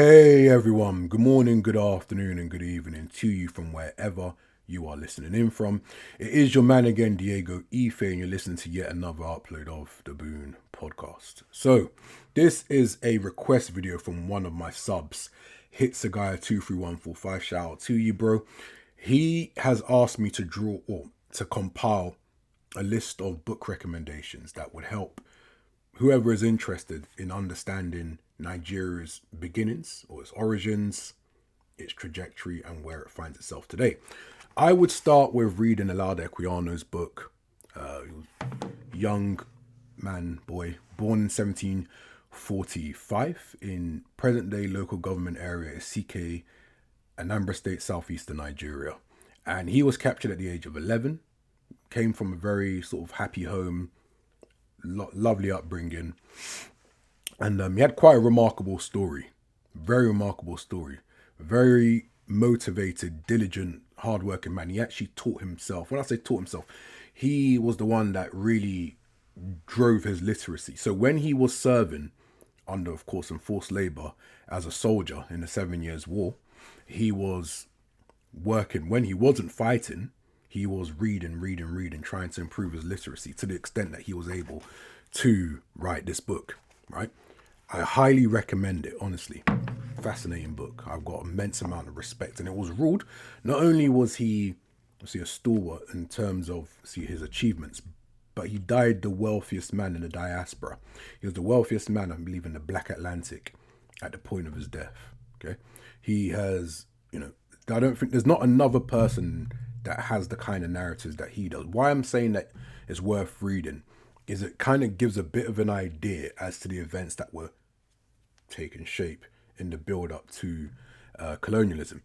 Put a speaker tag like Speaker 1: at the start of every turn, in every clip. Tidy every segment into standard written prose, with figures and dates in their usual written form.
Speaker 1: Hey everyone, good morning, good afternoon, and good evening to you from wherever you are listening in from. It is your man again, Diego Ife, and you're listening to yet another upload of the Boon podcast. So, this is a request video from one of my subs, Hits a Guy 23145. Shout out to you, bro. He has asked me to draw or to compile a list of book recommendations that would help whoever is interested in understanding Nigeria's beginnings or its origins, its trajectory, and where it finds itself today. I would start with reading Alauda Equiano's book, young man, boy, born in 1745 in present-day local government area Isike, Anambra State, southeastern Nigeria. And he was captured at the age of 11, came from a very sort of happy home, lovely upbringing, and he had quite a remarkable story. Very remarkable story. Very motivated, diligent, hardworking man. He actually taught himself. When I say taught himself, he was the one that really drove his literacy. So when he was serving under, of course, enforced labor as a soldier in the 7 Years' War, he was working. When he wasn't fighting, he was reading, trying to improve his literacy to the extent that he was able to write this book, right? I highly recommend it, honestly. Fascinating book. I've got immense amount of respect. And it was ruled, not only was he a stalwart in terms of his achievements, but he died the wealthiest man in the diaspora. He was the wealthiest man, I believe, in the Black Atlantic at the point of his death. Okay. He has, I don't think there's not another person that has the kind of narratives that he does. Why I'm saying that it's worth reading is it kind of gives a bit of an idea as to the events that were taking shape in the build up to colonialism.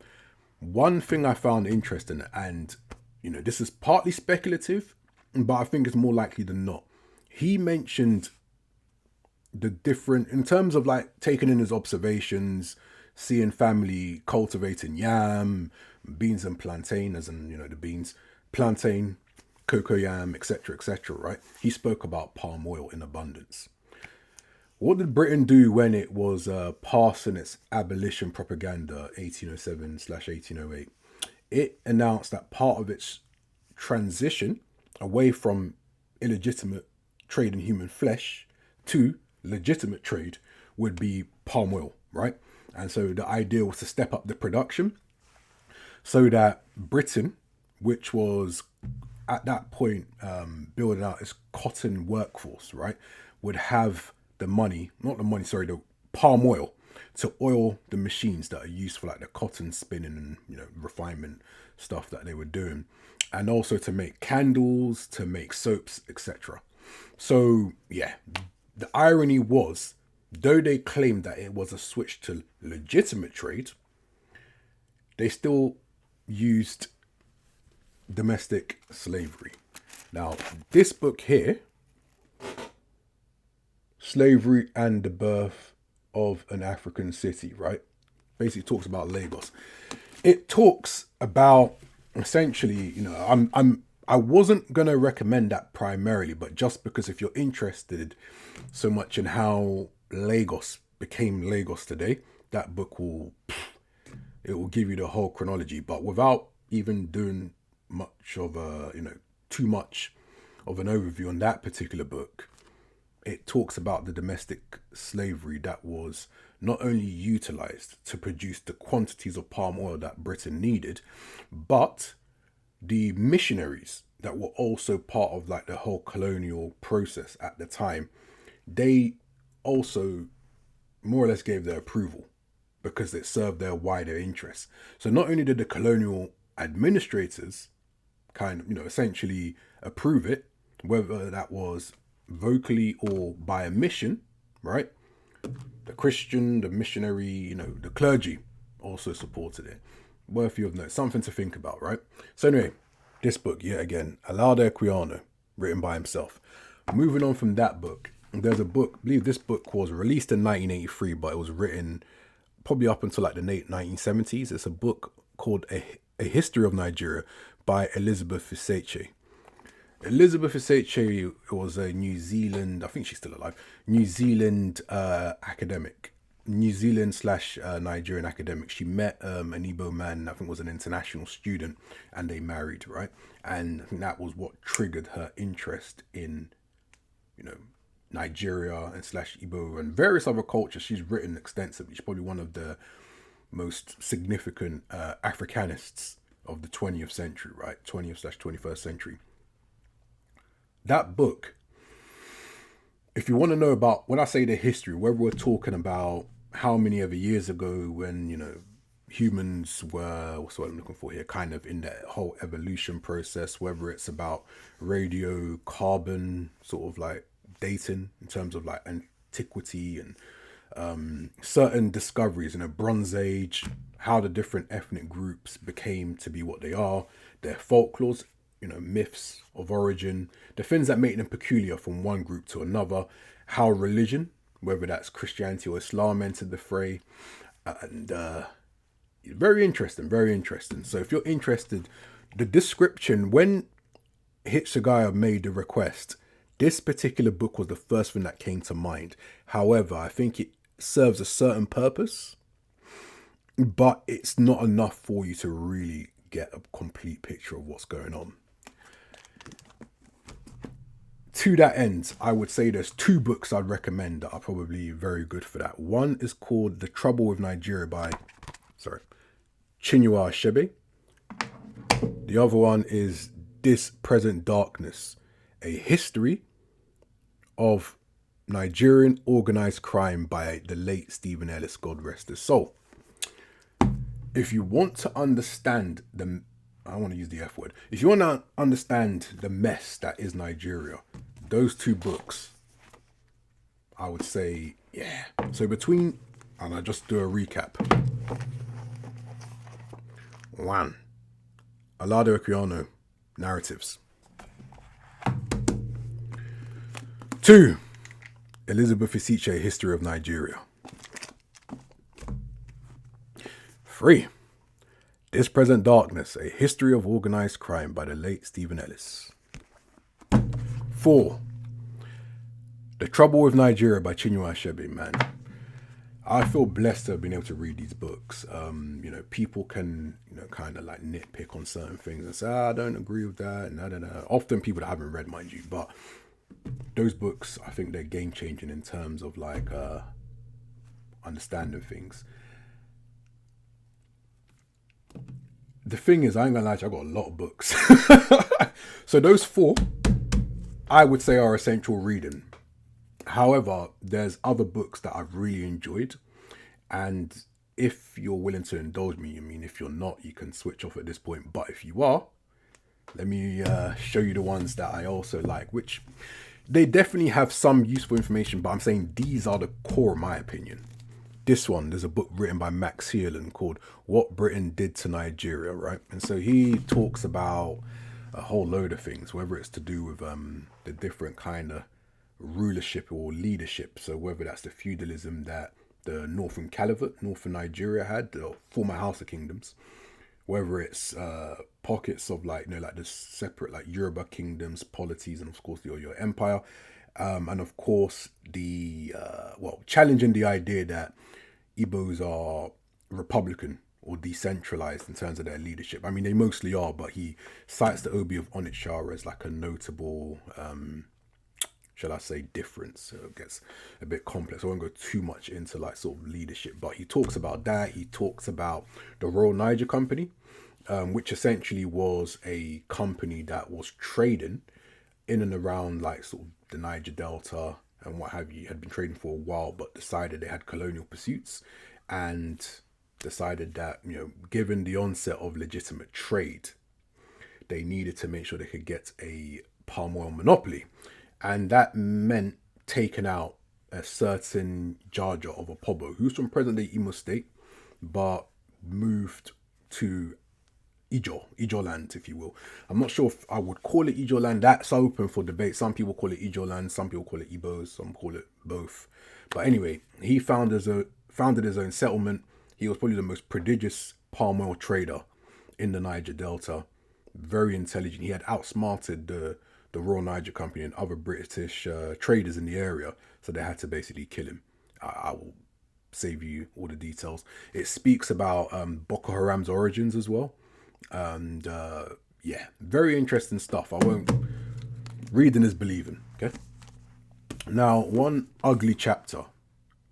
Speaker 1: One thing I found interesting, and this is partly speculative, but I think it's more likely than not. He mentioned the different, in terms of like taking in his observations, seeing family cultivating yam, beans and plantain, as in, the beans, plantain, cocoa yam, etc., right? He spoke about palm oil in abundance. What did Britain do when it was passing its abolition propaganda 1807/1808? It announced that part of its transition away from illegitimate trade in human flesh to legitimate trade would be palm oil, right? And so the idea was to step up the production so that Britain, which was at that point building out its cotton workforce, right, would have the money, not the money, sorry, the palm oil to oil the machines that are used for like the cotton spinning and, refinement stuff that they were doing. And also to make candles, to make soaps, etc. So, yeah, the irony was, though they claimed that it was a switch to legitimate trade, they still used domestic slavery. Now, this book here, Slavery and the Birth of an African City, right? Basically talks about Lagos. It talks about essentially, I wasn't gonna recommend that primarily, but just because if you're interested so much in how Lagos became Lagos today, that book will give you the whole chronology. But without even doing much of too much of an overview on that particular book, it talks about the domestic slavery that was not only utilized to produce the quantities of palm oil that Britain needed, but the missionaries that were also part of like the whole colonial process at the time, they also more or less gave their approval because it served their wider interests. So not only did the colonial administrators kind of, essentially approve it, whether that was vocally or by a mission, right? The Christian, the missionary, the clergy also supported it. Worthy of note, something to think about, right? So anyway, this book, yet again, Alauda Equiano, written by himself. Moving on from that book, there's a book, I believe this book was released in 1983, but it was written probably up until like the late 1970s. It's a book called A History of Nigeria by Elizabeth Eseche. Elizabeth Eseche was a New Zealand, I think she's still alive, New Zealand academic. New Zealand slash Nigerian academic. She met an Igbo man, I think was an international student, and they married, right? And I think that was what triggered her interest in, you know, Nigeria and slash Igbo and various other cultures. She's written extensively. She's probably one of the most significant Africanists of the 20th century, right? 20th slash 21st century. That book, if you want to know about, when I say the history, whether we're talking about how many ever years ago when, you know, humans were, what's what I'm looking for here, kind of in that whole evolution process, whether it's about radio, carbon, sort of like dating in terms of like antiquity and certain discoveries in a Bronze Age, how the different ethnic groups became to be what they are, their folklores, you know, myths of origin, the things that make them peculiar from one group to another, how religion, whether that's Christianity or Islam, entered the fray, and very interesting, very interesting. So if you're interested, the description, when Hitsugaya made the request, this particular book was the first thing that came to mind. However, I think it serves a certain purpose, but it's not enough for you to really get a complete picture of what's going on. To that end, I would say there's two books I'd recommend that are probably very good for that. One is called The Trouble with Nigeria by, Chinua Achebe. The other one is This Present Darkness, A History of Nigerian Organized Crime by the late Stephen Ellis, God rest his soul. If you want to understand I want to use the F word. If you want to understand the mess that is Nigeria, those two books, I would say, yeah. So between, and I'll just do a recap. 1. Alado Equiano, Narratives. 2. Elizabeth Isiche, History of Nigeria. 3. This Present Darkness, A History of Organized Crime by the late Stephen Ellis. 4. The Trouble with Nigeria by Chinua Achebe, man. I feel blessed to have been able to read these books. You know, people can, you know, kind of like nitpick on certain things and say, I don't agree with that, and often people that haven't read, mind you, but those books, I think they're game changing in terms of like understanding things. The thing is, I ain't gonna lie to you, I got a lot of books. So those 4, I would say, are essential reading. However, there's other books that I've really enjoyed. And if you're willing to indulge me, I mean, if you're not, you can switch off at this point. But if you are, let me show you the ones that I also like, which they definitely have some useful information, but I'm saying these are the core, in my opinion. This one, there's a book written by Max Heelan called What Britain Did to Nigeria, right? And so he talks about a whole load of things, whether it's to do with the different kind of rulership or leadership. So whether that's the feudalism that the Northern Caliphate, Northern Nigeria had, the former House of Kingdoms, whether it's pockets of like, you know, like the separate like Yoruba kingdoms, polities, and of course your empire. And of course the, challenging the idea that Igbos are Republican or decentralized in terms of their leadership. I mean, they mostly are, but he cites the Obi of Onitsha as like a notable, shall I say, difference. So it gets a bit complex. I won't go too much into like sort of leadership, but he talks about that. He talks about the Royal Niger Company, which essentially was a company that was trading in and around like sort of the Niger Delta and what have you, had been trading for a while, but decided they had colonial pursuits and decided that, you know, given the onset of legitimate trade, they needed to make sure they could get a palm oil monopoly. And that meant taking out a certain Jaja of Opobo, who's from present-day Imo State, but moved to Ijo land, if you will. I'm not sure if I would call it Ijo land. That's open for debate. Some people call it Ijo land, some people call it Igbos, some call it both. But anyway, he founded his own settlement. He was probably the most prodigious palm oil trader in the Niger Delta. Very intelligent. He had outsmarted the Royal Niger Company and other British traders in the area, so they had to basically kill him. I will save you all the details. It speaks about Boko Haram's origins as well. And yeah, very interesting stuff. I won't. Reading is believing. Okay. Now, one ugly chapter,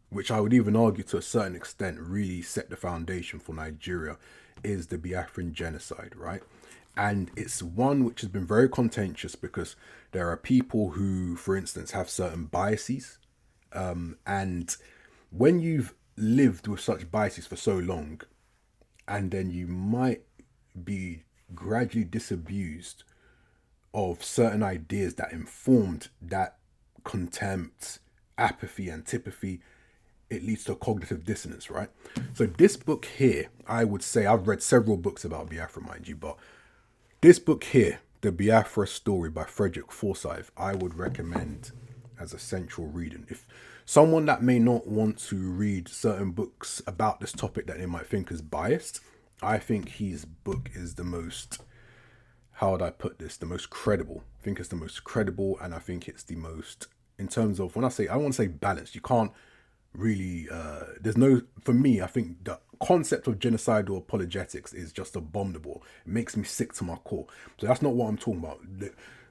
Speaker 1: which I would even argue to a certain extent really set the foundation for Nigeria, is the Biafran genocide, right? And it's one which has been very contentious because there are people who, for instance, have certain biases. And when you've lived with such biases for so long, and then you might be gradually disabused of certain ideas that informed that contempt, apathy, antipathy, it leads to a cognitive dissonance, right? So this book here, I would say, I've read several books about Biafra, mind you, but this book here, The Biafra Story by Frederick Forsyth, I would recommend as a central reading. If someone that may not want to read certain books about this topic that they might think is biased, I think his book is the most, how would I put this, the most credible. I think it's the most credible, and I think it's the most, in terms of, when I say, I don't want to say balanced, you can't really, there's no, for me, I think the concept of genocidal apologetics is just abominable. It makes me sick to my core. So that's not what I'm talking about.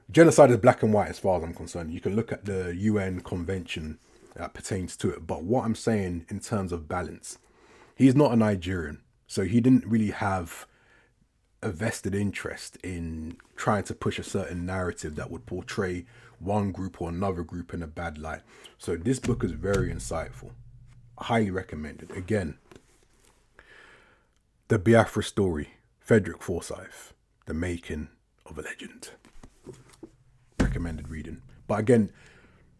Speaker 1: Genocide is black and white as far as I'm concerned. You can look at the UN convention that pertains to it. But what I'm saying in terms of balance, he's not a Nigerian. So he didn't really have a vested interest in trying to push a certain narrative that would portray one group or another group in a bad light. So this book is very insightful. Highly recommended. Again, The Biafra Story, Frederick Forsyth, The Making of a Legend. Recommended reading. But again,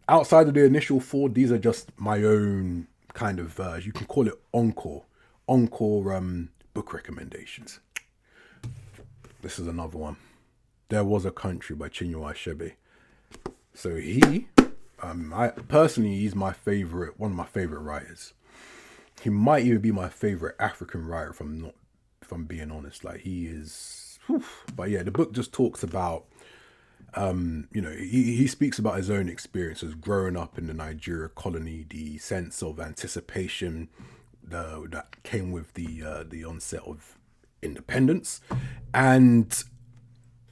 Speaker 1: outside of the initial four, these are just my own kind of, you can call it encore book recommendations. This is another one. There Was a Country by Chinua Achebe. So he, I personally, he's my favorite, one of my favorite writers. He might even be my favorite African writer, if I'm being honest. Like, he is, whew. But yeah, the book just talks about, he speaks about his own experiences growing up in the Nigeria colony, the sense of anticipation that came with the onset of independence, and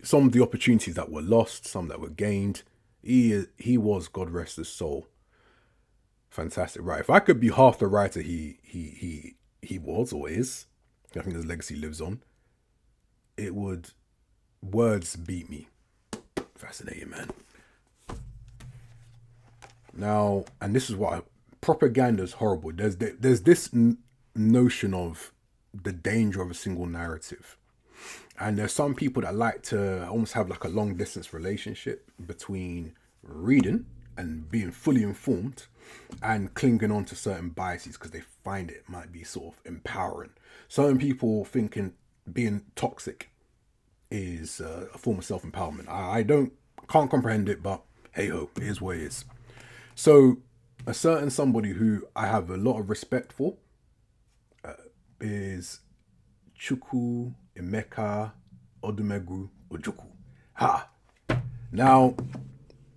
Speaker 1: some of the opportunities that were lost, some that were gained. He was, God rest his soul, fantastic writer. If I could be half the writer he was or is, I think his legacy lives on, it would, words beat me. Fascinating, man. Now, and this is why propaganda is horrible. There's this notion of the danger of a single narrative. And there's some people that like to almost have like a long distance relationship between reading and being fully informed and clinging on to certain biases because they find it might be sort of empowering. Certain people thinking being toxic is a form of self-empowerment. I can't comprehend it, but hey ho, it is what it is. So a certain somebody who I have a lot of respect for is Chukwu Emeka Odumegwu Ojukwu. Now,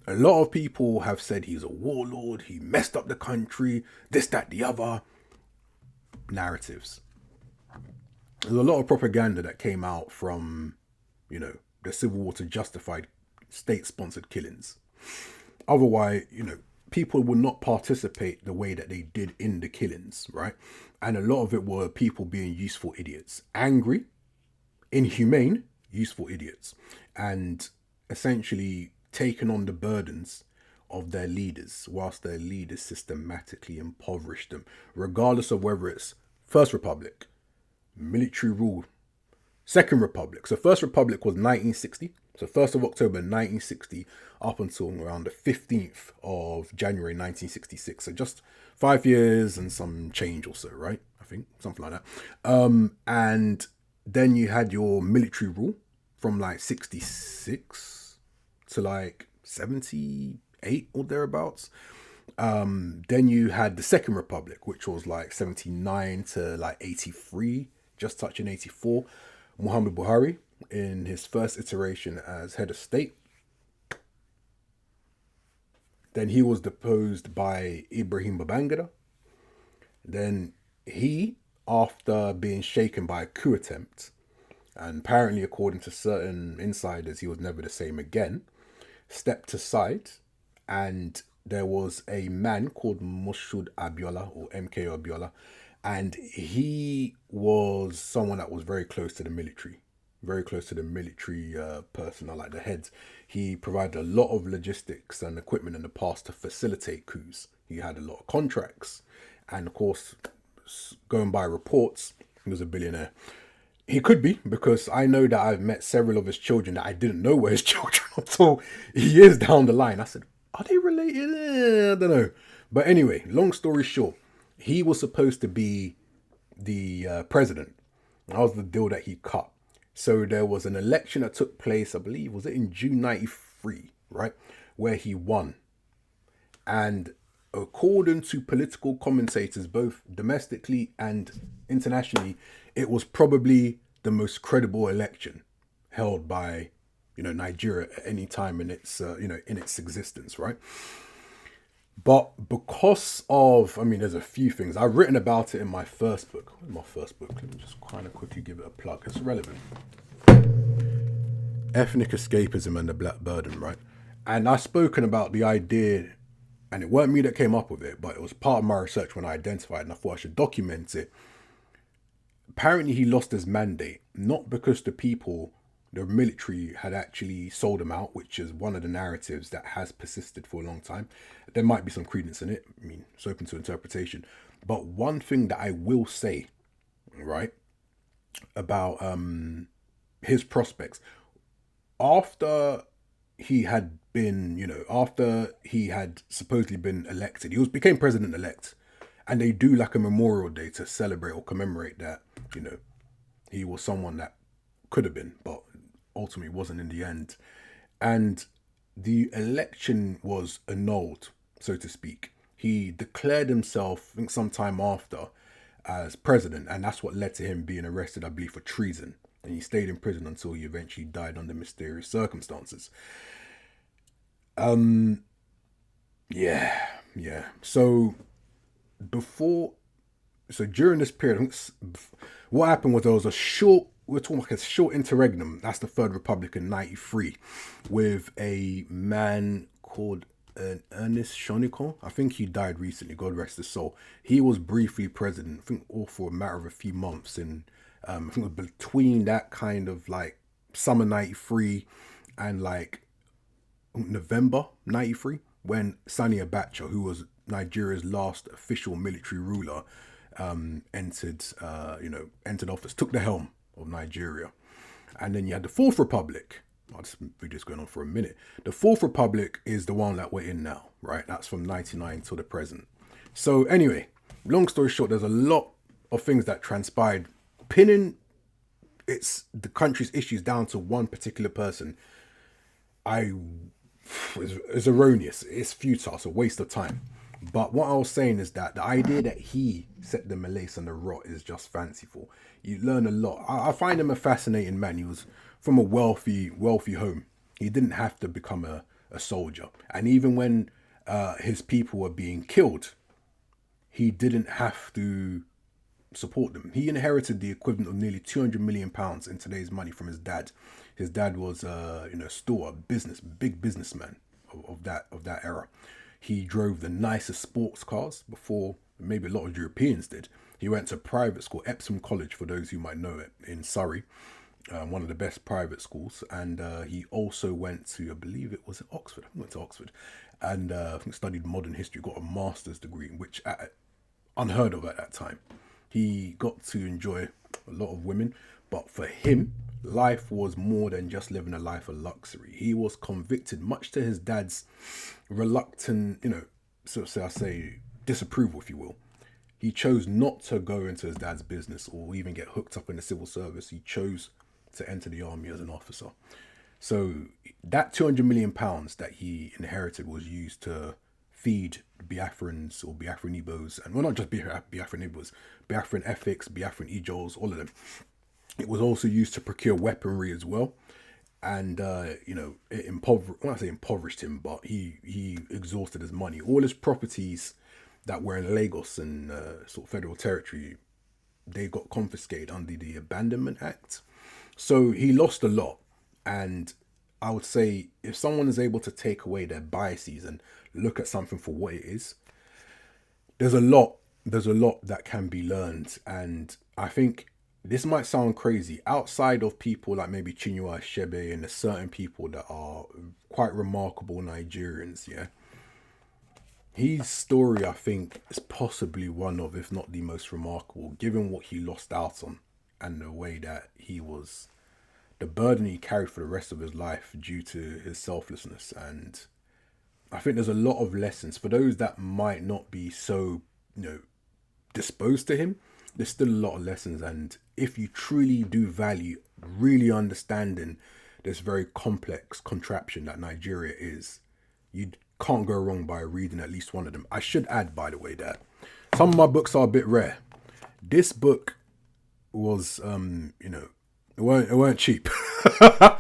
Speaker 1: a lot of people have said he's a warlord, he messed up the country, this, that, the other. Narratives. There's a lot of propaganda that came out from, the Civil War to justify state-sponsored killings. Otherwise, people would not participate the way that they did in the killings, right? And a lot of it were people being useful idiots. Angry, inhumane, useful idiots. And essentially taken on the burdens of their leaders, whilst their leaders systematically impoverished them, regardless of whether it's First Republic, military rule, Second Republic. So First Republic was 1960. So 1st of October 1960 up until around the 15th of January 1966. So just 5 years and some change or so, right? I think something like that. And then you had your military rule from like 66 to like 78 or thereabouts. Then you had the Second Republic, which was like 79 to like 83, just touching 84. Muhammad Buhari in his first iteration as head of state. Then he was deposed by Ibrahim Babangida. Then he, after being shaken by a coup attempt, and apparently according to certain insiders, he was never the same again, stepped aside, and there was a man called Moshood Abiola or MK Abiola, and he was someone that was very close to the military, very close to the military personnel, like the heads. He provided a lot of logistics and equipment in the past to facilitate coups. He had a lot of contracts, and of course, going by reports, he was a billionaire. He could be, because I know that I've met several of his children that I didn't know were his children until years down the line. I said, are they related? I don't know. But anyway, long story short, he was supposed to be the president. That was the deal that he cut. So there was an election that took place, I believe, was it in June 93, right? Where he won. And according to political commentators, both domestically and internationally, it was probably the most credible election held by, Nigeria at any time in its, in its existence, right? But because of, there's a few things I've written about it in my first book. My first book. Let me just kind of quickly give it a plug. It's relevant. Ethnic escapism and the black burden, right? And I've spoken about the idea, and it weren't me that came up with it, but it was part of my research when I identified it, and I thought I should document it. Apparently, he lost his mandate, not because the military had actually sold him out, which is one of the narratives that has persisted for a long time. There might be some credence in it. It's open to interpretation. But one thing that I will say, right, about his prospects, after he had been, after he had supposedly been elected, became president elect, and they do like a memorial day to celebrate or commemorate that, he was someone that could have been, but ultimately wasn't in the end. And the election was annulled, so to speak. He declared himself, I think, sometime after as president, and that's what led to him being arrested, I believe, for treason. And he stayed in prison until he eventually died under mysterious circumstances. Yeah. So during this period, what happened was there was we're talking like a short interregnum. That's the Third Republic in 93, with a man called Ernest Shonikon. I think he died recently, God rest his soul. He was briefly president, I think all for a matter of a few months. And I think it was between that kind of like summer 93 and like November 93, when Sani Abacha, who was Nigeria's last official military ruler, entered office, took the helm of Nigeria. And then you had the Fourth Republic. This video's going on for a minute. The Fourth Republic is the one that we're in now, right? That's from 99 till the present. So anyway, long story short, there's a lot of things that transpired. Pinning the country's issues down to one particular person, is erroneous. It's futile. It's a waste of time. But what I was saying is that the idea that he set the Malays on the rot is just fanciful. You learn a lot. I find him a fascinating man. He was from a wealthy home. He didn't have to become a soldier. And even when his people were being killed, he didn't have to support them. He inherited the equivalent of nearly £200 million in today's money from his dad. His dad was, still a big businessman of that era. He drove the nicest sports cars before maybe a lot of Europeans did. He went to private school, Epsom College, for those who might know it, in Surrey, one of the best private schools. And he also went to, I believe it was Oxford. I went to Oxford, and I think studied modern history, got a master's degree, which unheard of at that time. He got to enjoy a lot of women, but for him, life was more than just living a life of luxury. He was convicted, much to his dad's reluctant, disapproval, if you will. He chose not to go into his dad's business or even get hooked up in the civil service. He chose to enter the army as an officer. So that £200 million that he inherited was used to feed Biafrans or Biafran Igbos, and well, not just Biafran Igbos, Biafran Ethics, Biafran Ijaws, all of them. It was also used to procure weaponry as well. And, it impoverished him, but he exhausted his money. All his properties that were in Lagos and sort of federal territory, they got confiscated under the Abandonment Act. So he lost a lot. And I would say if someone is able to take away their biases and look at something for what it is, there's a lot that can be learned. And I think this might sound crazy. Outside of people like maybe Chinua Achebe and there's certain people that are quite remarkable Nigerians, yeah. His story, I think, is possibly one of, if not the most remarkable, given what he lost out on and the way that he was, the burden he carried for the rest of his life due to his selflessness. And I think there's a lot of lessons for those that might not be so, disposed to him. There's still a lot of lessons. And if you truly do value really understanding this very complex contraption that Nigeria is, you can't go wrong by reading at least one of them. I should add, by the way, that some of my books are a bit rare. This book was, it weren't cheap. I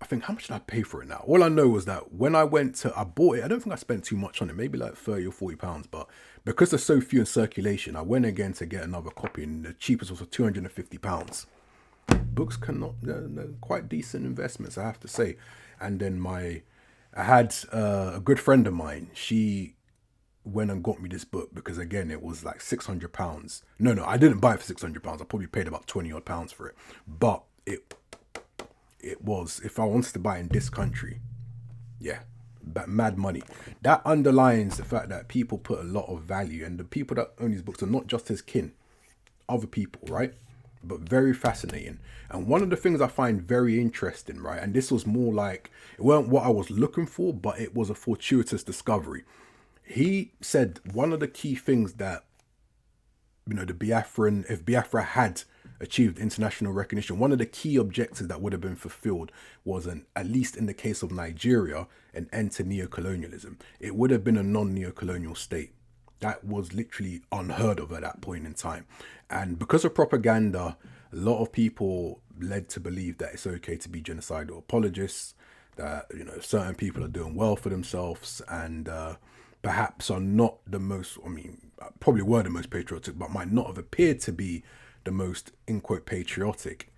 Speaker 1: think, how much did I pay for it now? All I know was that when I bought it, I don't think I spent too much on it, maybe like 30 or 40 pounds. But because there's so few in circulation, I went again to get another copy, and the cheapest was for 250 pounds. Books they're quite decent investments, I have to say. And then I had a good friend of mine. She went and got me this book because again it was like £600. No, I didn't buy it for £600. I probably paid about 20 odd pounds for it. But it was, if I wanted to buy in this country, yeah, but mad money. That underlines the fact that people put a lot of value, and the people that own these books are not just his kin, other people, right? But very fascinating. And one of the things I find very interesting, right, and this was more like, it weren't what I was looking for, but it was a fortuitous discovery. He said one of the key things that, if Biafra had achieved international recognition, one of the key objectives that would have been fulfilled was, at least in the case of Nigeria, an end to neocolonialism. It would have been a non-neocolonial state. That was literally unheard of at that point in time. And because of propaganda, a lot of people led to believe that it's okay to be genocidal apologists, that, certain people are doing well for themselves and perhaps are not the most, probably were the most patriotic, but might not have appeared to be the most, in quote, patriotic.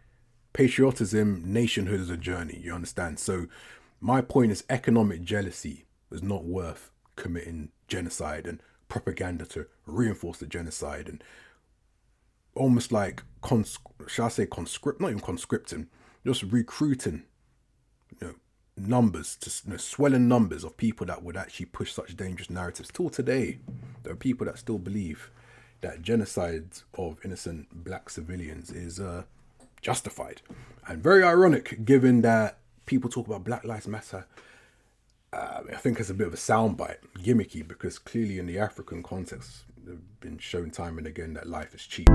Speaker 1: Patriotism, nationhood is a journey, you understand? So my point is, economic jealousy was not worth committing genocide and propaganda to reinforce the genocide, and almost like, shall I say conscript, not even conscripting, just recruiting, numbers to, swelling numbers of people that would actually push such dangerous narratives. Till today, there are people that still believe that genocide of innocent black civilians is justified. And very ironic, given that people talk about Black Lives Matter. I think it's a bit of a soundbite, gimmicky, because clearly in the African context, they've been shown time and again that life is cheap.